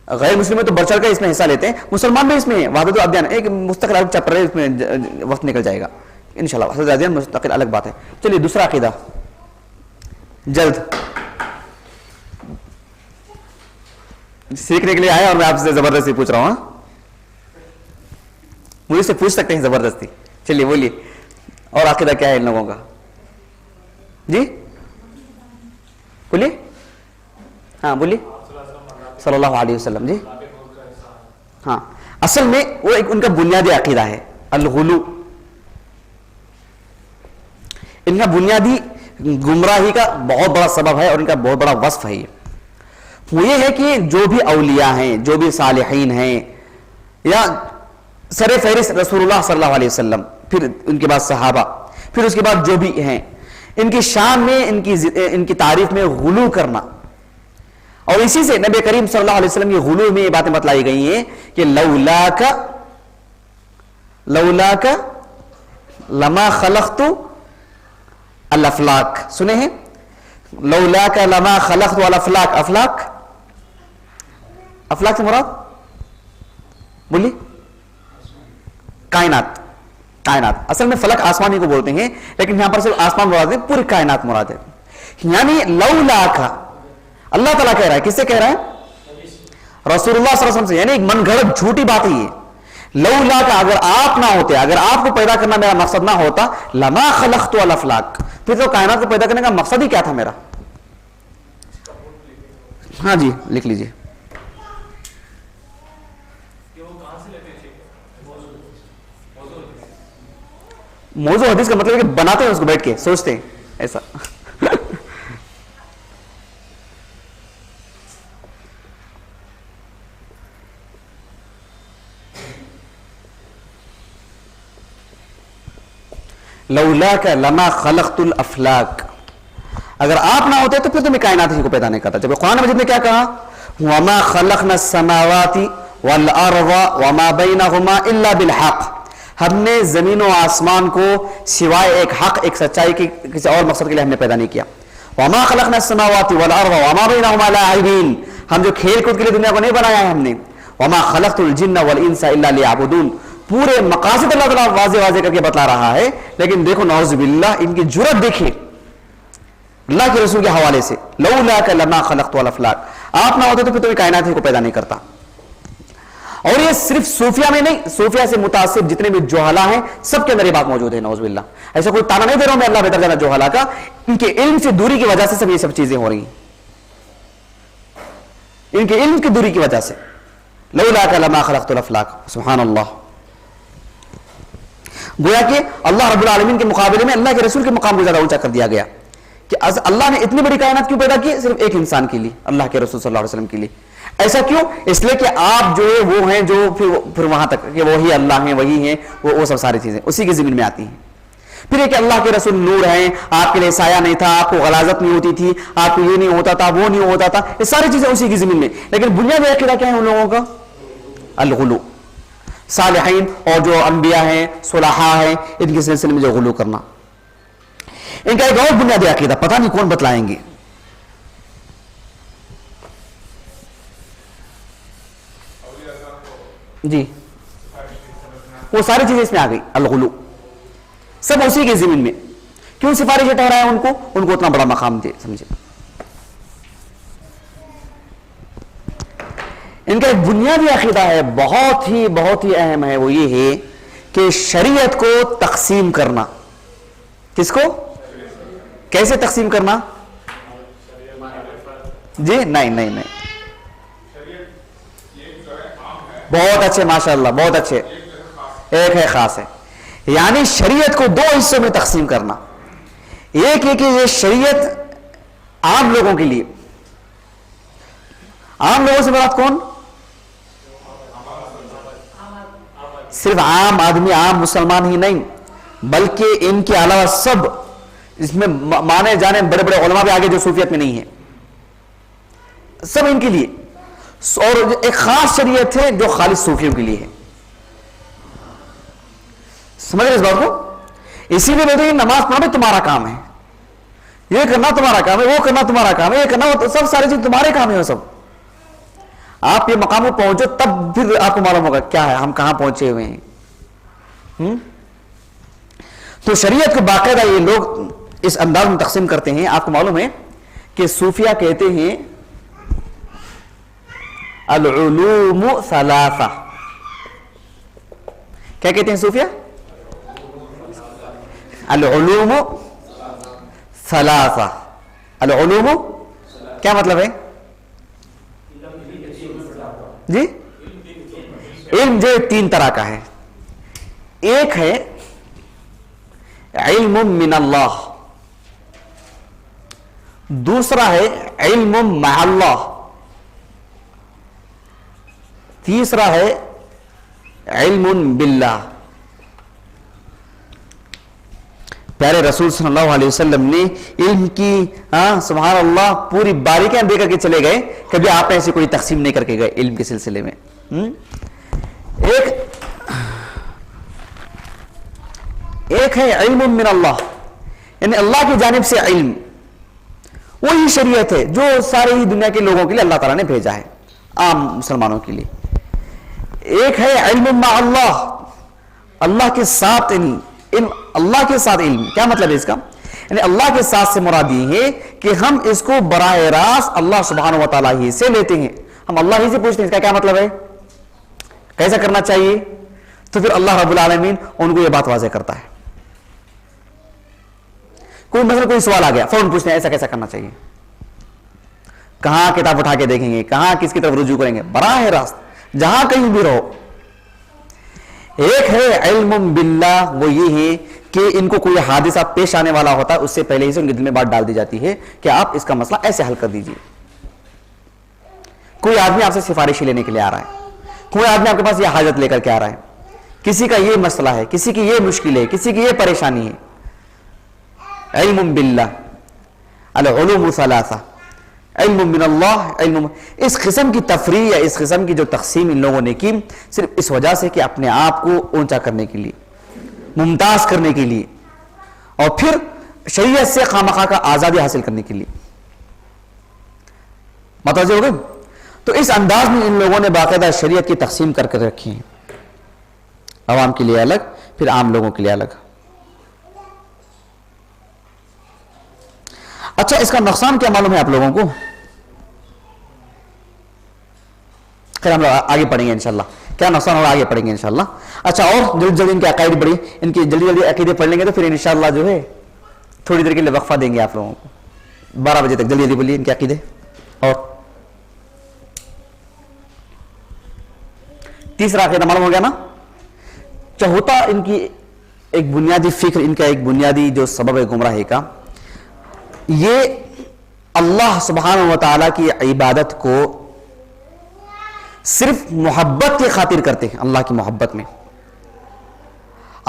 غیر مسلم تو بڑھ چڑھ کر اس میں حصہ لیتے ہیں، مسلمان بھی اس میں ہیں. وحدت الادیان ایک مستقل الگ چیپٹر ہے، اس میں وقت نکل جائے گا انشاءاللہ. وحدت الادیان مستقل الگ بات ہے. چلیے دوسرا عقیدہ جلد سیکھنے کے لیے آیا، اور میں آپ سے زبردستی پوچھ رہا ہوں. مجھے سے پوچھ سکتے ہیں زبردستی. چلیے بولیے اور عقیدہ کیا ہے ان لوگوں کا؟ جی بولیے. ہاں بولیے. صلی اللہ علیہ وسلم. جی ہاں اصل میں وہ ایک ان کا بنیادی عقیدہ ہے الغلو. ان کا بنیادی گمراہی کا بہت بڑا سبب ہے اور ان کا بہت بڑا وصف ہے. وہ یہ ہے کہ جو بھی اولیاء ہیں، جو بھی صالحین ہیں، یا سر فہرست رسول اللہ صلی اللہ علیہ وسلم، پھر ان کے بعد صحابہ، پھر اس کے بعد جو بھی ہیں، ان کی شان میں ان کی تعریف میں غلو کرنا. اور اسی سے نبی کریم صلی اللہ علیہ وسلم کی غلو میں یہ باتیں بتلائی گئی ہیں کہ لولاک لما خلقت الافلاک. سنے ہیں؟ لولاک لما خلقت الافلاک. افلاک سے مراد بولیے. کائنات. اصل میں فلک آسمانی کو بولتے ہیں، لیکن یہاں پر صرف آسمان مراد ہے، پوری کائنات مراد ہے. یعنی لولاک اللہ تعالیٰ کہہ رہا ہے. کس سے کہہ رہا ہے؟ رسول اللہ صلی اللہ علیہ وسلم سے. یعنی ایک من گھڑت جھوٹی بات ہے یہ. لولاک اگر آپ نہ ہوتے، اگر آپ کو پیدا کرنا میرا مقصد نہ ہوتا، لما خلقت الافلاک، پھر تو کائنات کو پیدا کرنے کا مقصد ہی کیا تھا میرا؟ ہاں جی لکھ لیجیے. موضوع حدیث کا مطلب ہے کہ بناتے ہیں اس کو بیٹھ کے، سوچتے ہیں ایسا. لولاک لما خلقت الافلاک، اگر آپ نہ ہوتے تو پھر تمہیں کائنات ہی کو پیدا نہیں کرتا. جب قرآن مجید نے کیا کہا؟ وما خلقنا السماوات والارض وما بینہما الا بالحق، ہم نے زمین و آسمان کو سوائے ایک حق، ایک سچائی کے کسی اور مقصد کے لیے ہم نے پیدا نہیں کیا. وما خلقنا السماوات والارض وما بینہما لاعبین، ہم جو کھیل کود کے لیے دنیا کو نہیں بنایا ہے ہم نے. وما خلقت الجن والانس الا لیعبدون، پورے مقاصد اللہ تعالیٰ واضح کر کے بتلا رہا ہے. لیکن دیکھو نعوذ باللہ ان کی جرت دیکھیں اللہ کے رسول کے حوالے سے. لولاک لما خلقت الافلاک، آپ نہ ہوتے تو پھر تمہیں کائنات ہی کو پیدا نہیں کرتا. اور یہ صرف صوفیہ میں نہیں، صوفیہ سے متاثر جتنے بھی جوہلا ہیں سب کے اندر یہ بات موجود ہے. نعوذ باللہ. ایسا کوئی تانا نہیں دے رہا ہوں میں اللہ بہتر جانا جوہلا کا، ان کے علم سے دوری کی وجہ سے سب یہ سب چیزیں ہو رہی ہیں، ان کے علم کی دوری کی وجہ سے. لولاک لما خلقت الافلاک. سبحان اللہ. گویا کہ اللہ رب العالمین کے مقابلے میں اللہ کے رسول کے مقام کو زیادہ اونچا کر دیا گیا کہ اللہ نے اتنی بڑی کائنات کیوں پیدا کی؟ صرف ایک انسان کے لیے، اللہ کے رسول صلی اللہ علیہ وسلم کے لیے. ایسا کیوں؟ اس لیے کہ آپ جو ہے وہ ہیں جو پھر وہاں تک کہ وہی اللہ ہیں، وہی ہیں وہ سب ساری چیزیں اسی کی زمین میں آتی ہیں. پھر یہ کہ اللہ کے رسول نور ہیں، آپ کے لیے سایہ نہیں تھا، آپ کو غلاظت نہیں ہوتی تھی، آپ کو یہ نہیں ہوتا تھا، وہ نہیں ہوتا تھا، یہ ساری چیزیں اسی کی زمین میں. لیکن بنیادی عقیدہ کیا ہے ان لوگوں کا؟ الغلو. صالحین اور جو انبیاء ہیں، صلحاء ہیں، ان کے سلسلے میں جو غلو کرنا. ان کا ایک اور بنیادی عقیدہ پتہ نہیں کون بتلائیں گے. جی وہ ساری چیزیں اس میں آ گئی. الغلو سب اسی کی زمین میں. کیوں سفارش ٹھہرایا ان کو اتنا بڑا مقام دے سمجھے. ان کا ایک بنیادی عقیدہ ہے، بہت ہی اہم ہے، وہ یہ ہے کہ شریعت کو تقسیم کرنا. کس کو؟ کیسے تقسیم کرنا؟ جی نہیں بہت اچھے، ماشاءاللہ بہت اچھے. ایک ہے خاص ہے، یعنی شریعت کو دو حصوں میں تقسیم کرنا. ایک ہے کہ یہ شریعت عام لوگوں کے لیے. عام لوگوں سے مراد کون؟ صرف عام آدمی، عام مسلمان ہی نہیں، بلکہ ان کے علاوہ سب، اس میں مانے جانے بڑے بڑے علماء بھی آگے جو صوفیت میں نہیں ہیں، سب ان کے لیے. اور ایک خاص شریعت ہے جو خالص صوفیوں کے لیے ہے. سمجھ رہے اس بات کو؟ اسی لیے بولتے ہیں نماز پڑھنا بھی تمہارا کام ہے، یہ کرنا تمہارا کام ہے، وہ کرنا تمہارا کام ہے، یہ کرنا، سب ساری چیز تمہارے کام ہے. وہ سب آپ یہ مقام کو پہنچو تب پھر آپ کو معلوم ہوگا کیا ہے، ہم کہاں پہنچے ہوئے ہیں. تو شریعت کو باقاعدہ یہ لوگ اس انداز میں تقسیم کرتے ہیں. آپ کو معلوم ہے کہ صوفیہ کہتے ہیں العلوم ثلاثہ. کیا کہتے ہیں صوفیہ؟ العلوم ثلاثہ. العلوم کیا مطلب ہے جی؟ علم جو تین طرح کا ہے. ایک ہے علم من اللہ، دوسرا ہے علم مع اللہ، تیسرا ہے علم باللہ. پیارے رسول صلی اللہ علیہ وسلم نے علم کی سبحان اللہ پوری باریکیاں دے کر کے چلے گئے. کبھی آپ ایسی کوئی تقسیم نہیں کر کے گئے علم کے سلسلے میں. ایک ہے علم من اللہ، یعنی اللہ کی جانب سے علم، وہی شریعت ہے جو ساری ہی دنیا کے لوگوں کے لیے اللہ تعالیٰ نے بھیجا ہے، عام مسلمانوں کے لیے. ایک ہے علم مع اللہ، اللہ کے ساتھ علم. اللہ کے ساتھ علم کیا مطلب ہے اس کا؟ یعنی اللہ کے ساتھ سے مراد یہ ہے کہ ہم اس کو براہ راست اللہ سبحانہ و تعالیٰ ہی سے لیتے ہیں، ہم اللہ ہی سے پوچھتے ہیں اس کا کیا مطلب ہے، کیسا کرنا چاہیے. تو پھر اللہ رب العالمین ان کو یہ بات واضح کرتا ہے. کوئی مثلا کوئی سوال آ گیا، فوراً پوچھتے ہیں ایسا کیسا کرنا چاہیے، کہاں کتاب اٹھا کے دیکھیں گے، کہاں کس کی طرف رجوع کریں گے، براہ راست جہاں کہیں بھی رہو. ایک ہے علم باللہ، وہ یہ ہے کہ ان کو کوئی حادثہ پیش آنے والا ہوتا ہے اس سے پہلے ہی سے ان کے دل میں بات ڈال دی جاتی ہے کہ آپ اس کا مسئلہ ایسے حل کر دیجئے. کوئی آدمی آپ سے سفارش لینے کے لیے آ رہا ہے، کوئی آدمی آپ کے پاس یہ حاجت لے کر کے آ رہا ہے، کسی کا یہ مسئلہ ہے، کسی کی یہ مشکل ہے، کسی کی یہ پریشانی ہے. علم باللہ، العلوم ثلاثہ، علم من اللہ، علم. اس قسم کی تفریح یا اس قسم کی جو تقسیم ان لوگوں نے کی صرف اس وجہ سے کہ اپنے آپ کو اونچا کرنے کے لیے، ممتاز کرنے کے لیے، اور پھر شریعت سے خامخواہ کا آزادی حاصل کرنے کے لیے. متوجہ ہو گئے؟ تو اس انداز میں ان لوگوں نے باقاعدہ شریعت کی تقسیم کر کے رکھی ہے، عوام کے لیے الگ، پھر عام لوگوں کے لیے الگ. اچھا، اس کا نقصان کیا معلوم ہے آپ لوگوں کو؟ خیر ہم لوگ آگے پڑھیں گے انشاءاللہ، کیا نقصان ہوگا آگے پڑھیں گے انشاءاللہ. اچھا، اور جلدی جلدی ان کے عقائد پڑھی، ان کی جلدی جلدی عقیدے پڑھ لیں گے تو پھر انشاءاللہ جو ہے تھوڑی دیر کے لیے وقفہ دیں گے آپ لوگوں کو 12 بجے تک. جلدی جلدی بولیے ان کے عقیدے. اور تیسرا عقیدہ معلوم ہو گیا نا؟ چوتھا ان کی ایک بنیادی فکر، ان کا ایک بنیادی جو سبب ہے گمراہی کا، یہ اللہ سبحانہ و تعالیٰ کی عبادت کو صرف محبت کی خاطر کرتے ہیں. اللہ کی محبت میں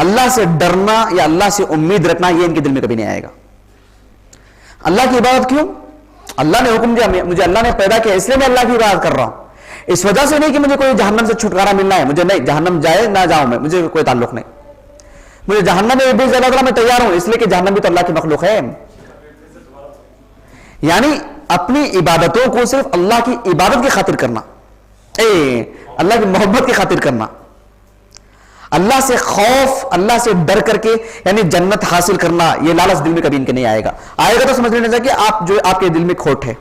اللہ سے ڈرنا یا اللہ سے امید رکھنا یہ ان کے دل میں کبھی نہیں آئے گا. اللہ کی عبادت کیوں؟ اللہ نے حکم دیا، مجھے اللہ نے پیدا کیا اس لیے میں اللہ کی عبادت کر رہا ہوں. اس وجہ سے نہیں کہ مجھے کوئی جہنم سے چھٹکارا ملنا ہے، مجھے نہیں، جہنم جائے نہ جاؤں میں، مجھے کوئی تعلق نہیں. مجھے جہنم میں بھی اللہ تعالیٰ میں تیار ہوں اس لیے کہ جہنم بھی تو اللہ کی مخلوق ہے. یعنی اپنی عبادتوں کو صرف اللہ کی عبادت کی خاطر کرنا، اللہ کی محبت کی خاطر کرنا، اللہ سے خوف، اللہ سے ڈر کر کے یعنی جنت حاصل کرنا، یہ لالچ دل میں کبھی ان کے نہیں آئے گا. آئے گا تو سمجھ لینا چاہیے کہ آپ جو آپ کے دل میں کھوٹ ہے.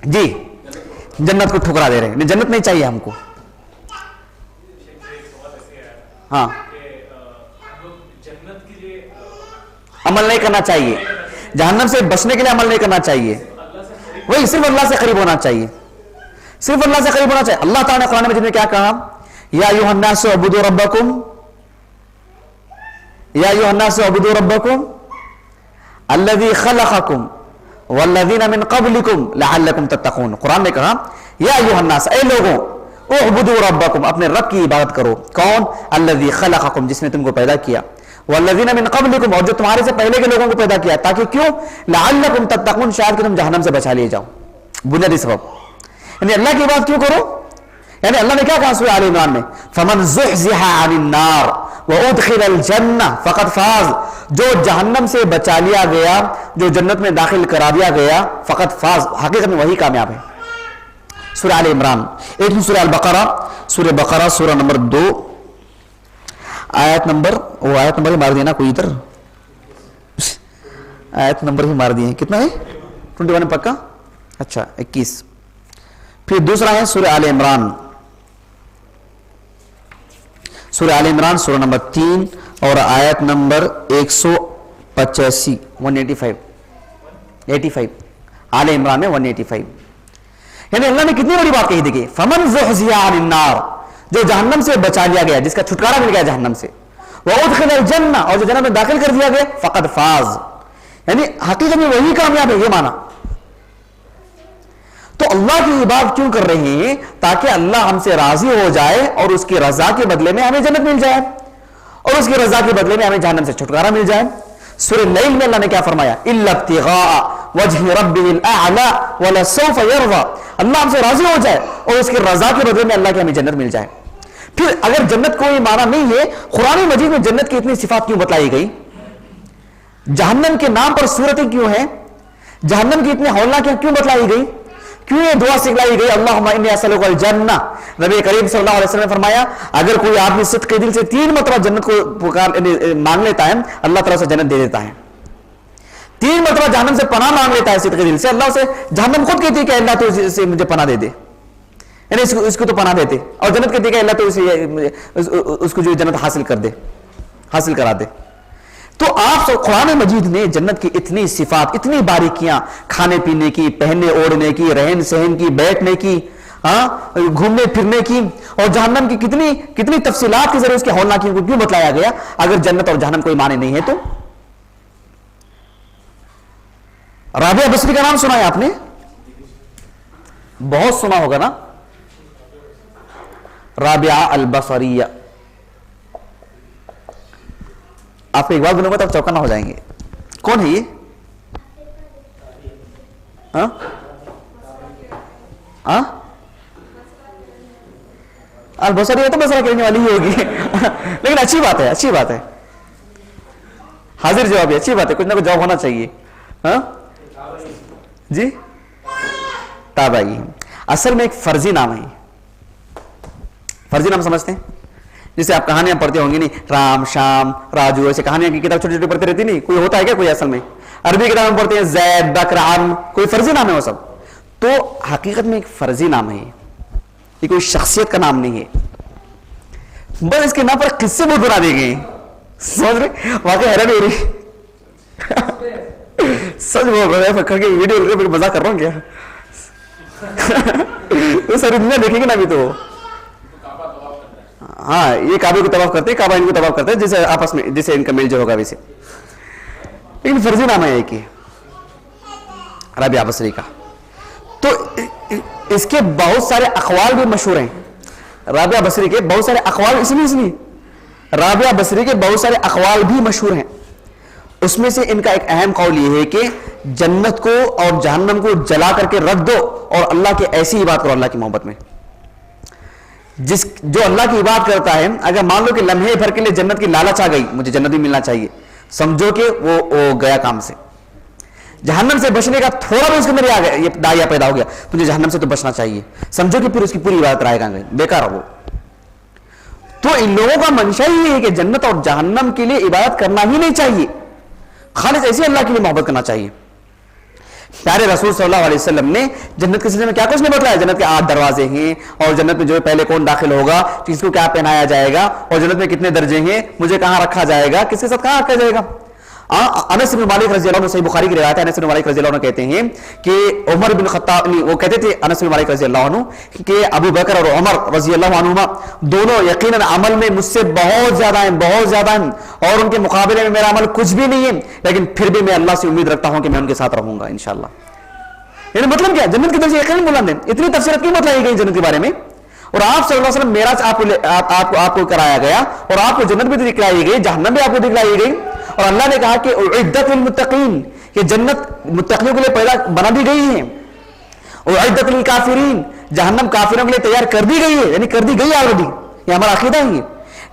جی جنت کو ٹھکرا دے رہے ہیں, جنت نہیں چاہیے ہم کو. ہاں عمل نہیں کرنا چاہیے, جہنم سے بچنے کے لیے عمل نہیں کرنا چاہیے, وہی صرف اللہ سے قریب ہونا چاہیے, صرف اللہ سے قریب ہونا چاہیے. اللہ تعالیٰ نے قرآن مجید میں کیا کہا, یا ایھا الناس اعبدوا ربکم, یا ایھا الناس اعبدوا ربکم الذی خلقکم والذین من قبلکم لعلکم تتقون. قرآن نے کہا یا ایھا الناس, اے لوگوں, اعبدوا ربکم, اپنے رب کی عبادت کرو. کون؟ الذی خلقکم, جس نے تم کو پیدا کیا, والذین من قبلکم, اور جو تمہارے سے پہلے کے لوگوں کو پیدا کیا, تاکہ کیوں؟ لعلکم تتقون, شاید کہ تم جہنم سے بچا لیے جاؤ. بنیادی سبب یعنی اللہ کی عبادت کیوں کرو. یعنی اللہ نے کیا کہا سورہ آل عمران میں, فمن زحزح عن النار وادخل الجنہ فقد فاز, جو جہنم سے بچا لیا گیا, جو جنت میں داخل کرا دیا گیا, فقد فاز, حقیقت میں وہی کامیاب ہے. سورہ آل عمران, ایک سورہ البقرہ, سورہ بقرہ سورہ نمبر 2 آیت نمبر, وہ آیت نمبر ہی مار دیا نا کوئی ادھر, آیت نمبر ہی مار دیے. کتنا ہے 21 پکا, اچھا 21. پھر دوسرا ہے سورہ آل عمران, سورہ آل عمران سورہ نمبر 3 اور آیت نمبر 185, 185 آل عمران میں 185. یعنی اللہ نے کتنی بڑی بات کہی, دیکھیے, فمن زحزح عن النار, جو جہنم سے بچا لیا گیا, جس کا چھٹکارا مل گیا جہنم سے, وادخل الجنہ, اور جو جنت میں داخل کر دیا گیا, فقد فاز, یعنی حقیقت میں وہی کامیاب ہے. یہ مانا. تو اللہ کی عبادت کیوں کر رہے ہیں؟ تاکہ اللہ ہم سے راضی ہو جائے اور اس کی رضا کے بدلے میں ہمیں جنت مل جائے, اور اس کی رضا کے بدلے میں ہمیں جہنم سے چھٹکارا مل جائے. سورہ لیل میں اللہ نے کیا فرمایا, الا ابتغاء وجہ ربہ الاعلی ولسوف یرضی, اللہ ہم سے راضی ہو جائے اور اس کی رضا کے بدلے میں اللہ کی ہمیں جنت مل جائے. پھر اگر جنت کوئی معنی نہیں ہے, قرآن مجید میں جنت کی اتنی صفات کیوں بتلائی گئی؟ جہنم کے نام پر صورتیں کیوں ہیں؟ جہنم کی اتنے ہولناک کیوں بتلائی گئی؟ کیوں یہ دعا سکھلائی گئی, اللہم انی اسألک الجنہ؟ نبی کریم صلی اللہ علیہ وسلم نے فرمایا, اگر کوئی آدمی صدق دل سے 3 مرتبہ جنت کو مانگ لیتا ہے, اللہ تعالیٰ سے جنت دے دیتا ہے. 3 مرتبہ جہنم سے پناہ مانگ لیتا ہے صدق دل سے, اللہ سے, جہنم خود کہتی ہے کہ اللہ تو اسے مجھے پناہ دے دے, یعنی اس کو تو پناہ دیتے, اور جنت کہتی ہے کہ اللہ تو اس کو جو جنت حاصل کر دے, حاصل کرا دے. تو آپ قرآن مجید نے جنت کی اتنی صفات, اتنی باریکیاں, کھانے پینے کی, پہننے اوڑھنے کی, رہن سہن کی, بیٹھنے کی, گھومنے پھرنے کی, اور جہنم کی کتنی تفصیلات کے ذریعے اس کے ہولناکیوں کو کیوں بتلایا گیا؟ اگر جنت اور جہنم کوئی معنی نہیں ہے تو. رابعہ بصری کا نام سنا ہے آپ نے؟ بہت سنا ہوگا نا, رابعہ البصریہ. آپ کو ایک بار بولوں گا تو آپ چوکنا ہو جائیں گے. کون ہے یہ؟ البصریہ تو بصرہ کہنے والی ہی ہوگی لیکن اچھی بات ہے, اچھی بات ہے, حاضر جواب ہے, اچھی بات ہے, کچھ نہ کچھ جواب ہونا چاہیے. جی تابعی, اصل میں ایک فرضی نام ہے. فرضی نام سمجھتے ہیں؟ جسے آپ کہانیاں پڑھتے ہوں گے, نہیں, رام شام راجو, ایسے کہانیاں کی کتاب چھوٹی چھوٹی پڑھتے رہتی, نہیں کوئی ہوتا ہے کیا کوئی اصل میں؟ عربی کتاب میں پڑھتے ہیں زید بکر عم, کوئی فرضی نام ہے وہ سب. تو حقیقت میں ایک فرضی نام ہے, یہ کوئی شخصیت کا نام نہیں ہے, بس اس کے نام پر قصے بہت بنا دیے گئے. سمجھ رہے؟ واقعی حیران ہو رہی, سچ بول رہے ہیں, کہ ویڈیو مزاق کر رہا ہوں کیا؟ تو ساری دنیا دیکھیں گے نا ابھی تو. ہاں, یہ کعبے کو طواف کرتے ہیں, کعبہ ان کو طواف کرتے ہیں, جسے آپس میں جسے ان کا میل جو ہوگا ویسے. لیکن فرضی نام ہے ایک ہی, رابعہ بصری کا. تو اس کے بہت سارے اقوال بھی مشہور ہیں. رابعہ بصری کے بہت سارے اقوال, اس لیے رابعہ بصری کے بہت سارے اقوال بھی مشہور ہیں. اس میں سے ان کا ایک اہم قول یہ ہے کہ جنت کو اور جہنم کو جلا کر کے رکھ دو اور اللہ کی ایسی عبادت کرو, اللہ کی محبت میں. جو اللہ کی عبادت کرتا ہے, اگر مان لو کہ لمحے بھر کے لیے جنت کی لالچ آ گئی, مجھے جنت بھی ملنا چاہیے, سمجھو کہ وہ گیا کام سے. جہنم سے بچنے کا تھوڑا بھی اس کے اندر یہ دائیا پیدا ہو گیا, مجھے جہنم سے تو بچنا چاہیے, سمجھو کہ پھر اس کی پوری عبادت رائے گا بیکار ہو. تو ان لوگوں کا منشا یہ ہے کہ جنت اور جہنم کے لیے عبادت کرنا ہی نہیں چاہیے, خالص ایسے اللہ کے لیے محبت کرنا چاہیے. پیارے رسول صلی اللہ علیہ وسلم نے جنت کے سلسلے میں کیا کچھ نہیں بتلایا. جنت کے 8 دروازے ہیں, اور جنت میں جو ہے پہلے کون داخل ہوگا, کس کو کیا پہنایا جائے گا, اور جنت میں کتنے درجے ہیں, مجھے کہاں رکھا جائے گا, کس کے ساتھ کہاں رکھا جائے گا. انس بن مالک رضی اللہ عنہ, صحیح بخاری کی روایت ہے, انس بن مالک رضی اللہ عنہ کہتے ہیں کہ عمر بن خطاب, وہ کہتے تھے انس بن مالک رضی اللہ عنہ کہ ابو بکر اور عمر رضی اللہ عنہما دونوں یقیناً عمل میں مجھ سے بہت زیادہ ہیں, بہت زیادہ ہیں, اور ان کے مقابلے میں میرا عمل کچھ بھی نہیں ہے, لیکن پھر بھی میں اللہ سے امید رکھتا ہوں کہ میں ان کے ساتھ رہوں گا انشاءاللہ. یعنی مطلب کیا, جنت کے درجے یقیناً بلند ہیں. اتنی تفصیلات کیوں بتلائی گئی جنت کے بارے میں, اور آپ صلی اللہ علیہ وسلم معراج آپ کو کرایا گیا, اور آپ کو جنت بھی دکھلائی گئی, جہنم بھی آپ کو دکھلائی گئی, اور اللہ نے کہا کہ اعدت للمتقین, کہ جنت متقیوں کے لیے پیدا بنا دی گئی ہے, اور اعدت للکافرین, جہنم کافروں کے لیے تیار کر دی گئی ہے, یعنی کر دی گئی آلریڈی. یہ ہمارا عقیدہ ہی ہے.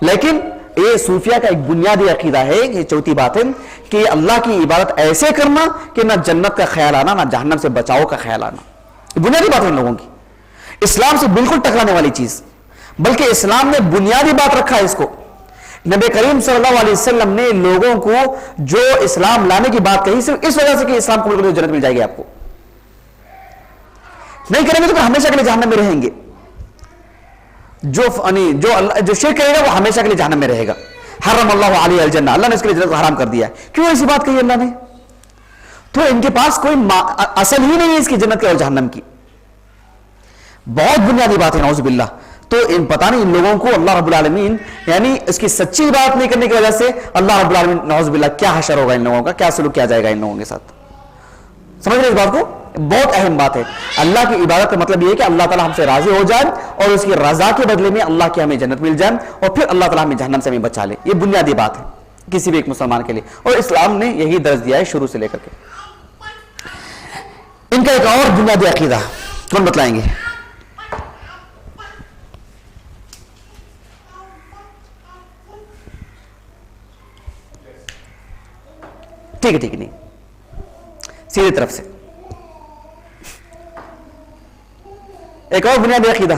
لیکن یہ صوفیہ کا ایک بنیادی عقیدہ ہے. یہ چوتھی بات ہے کہ اللہ کی عبادت ایسے کرنا کہ نہ جنت کا خیال آنا, نہ جہنم سے بچاؤ کا خیال آنا. یہ بنیادی بات ہے ان لوگوں کی, اسلام سے بالکل ٹکرانے والی چیز. بلکہ اسلام نے بنیادی بات رکھا ہے اس کو. نبی کریم صلی اللہ علیہ وسلم نے لوگوں کو جو اسلام لانے کی بات کہی صرف اس وجہ سے کہ اسلام قبول کرو جنت مل جائے گی آپ کو. نہیں کریں گے تو پھر ہمیشہ کے لیے جہنم میں رہیں گے. جو شرک کرے گا وہ ہمیشہ کے لیے جہنم میں رہے گا. حرم اللہ علیہ الجنہ, اللہ نے اس کے لیے جنت کو حرام کر دیا ہے. کیوں ایسی بات کہی اللہ نے؟ تو ان کے پاس کوئی اصل ہی نہیں ہے اس کی جنت کے اور جہنم کی. بہت بنیادی بات ہے نعوذ باللہ. تو پتہ نہیں ان لوگوں کو اللہ رب العالمین, یعنی اس کی سچی بات نہیں کرنے کی وجہ سے اللہ رب العالمین نعوذ باللہ کیا حشر ہوگا ان لوگوں کا, کیا سلوک کیا جائے گا ان لوگوں کے ساتھ. سمجھ رہے اس بات کو؟ بہت اہم بات ہے. اللہ کی عبادت کا مطلب یہ ہے کہ اللہ تعالیٰ ہم سے راضی ہو جائے, اور اس کی رضا کے بدلے میں اللہ کی ہمیں جنت مل جائے, اور پھر اللہ تعالیٰ ہمیں جہنم سے ہمیں بچا لے. یہ بنیادی بات ہے کسی بھی ایک مسلمان کے لیے, اور اسلام نے یہی درس دیا ہے شروع سے لے کر کے. ان کا ایک اور بنیادی عقیدہ کون بتلائیں گے؟ ٹھیک ہے, ٹھیک ہے, نہیں سیدھی طرف سے. ایک اور بنیادی عقیدہ,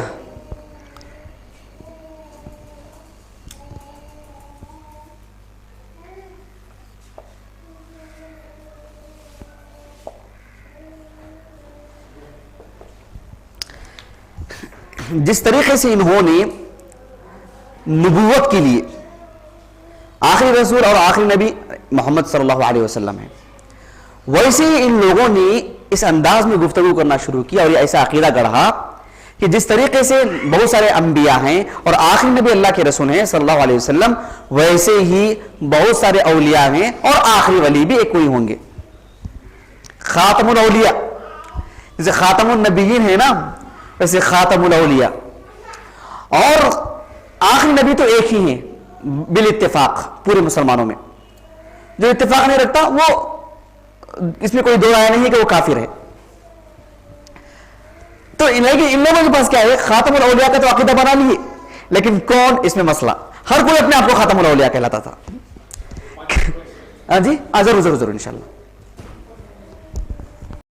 جس طریقے سے انہوں نے نبوت کے لیے آخری رسول اور آخری نبی محمد صلی اللہ علیہ وسلم ہے, ویسے ہی ان لوگوں نے اس انداز میں گفتگو کرنا شروع کیا, اور یہ ایسا عقیدہ گڑھا کہ جس طریقے سے بہت سارے انبیاء ہیں اور آخری نبی اللہ کے رسول ہیں صلی اللہ علیہ وسلم, ویسے ہی بہت سارے اولیاء ہیں, اور آخری ولی بھی ایک کوئی ہوں گے. خاتم الاولیاء, جیسے خاتم النبیین ہے نا, ویسے خاتم الاولیاء, اور آخری نبی تو ایک ہی ہیں بالاتفاق پورے مسلمانوں میں. جو اتفاق نہیں رکھتا وہ اس میں کوئی دو رائے نہیں ہے کہ وہ کافر ہے. تو ان لوگوں کے پاس کیا ہے, خاتم الاولیاء کا تو عقیدہ بنا لیے, لیکن کون اس میں مسئلہ, ہر کوئی اپنے آپ کو خاتم الاولیاء کہلاتا تھا. جی ضرور ضرور ضرور انشاءاللہ.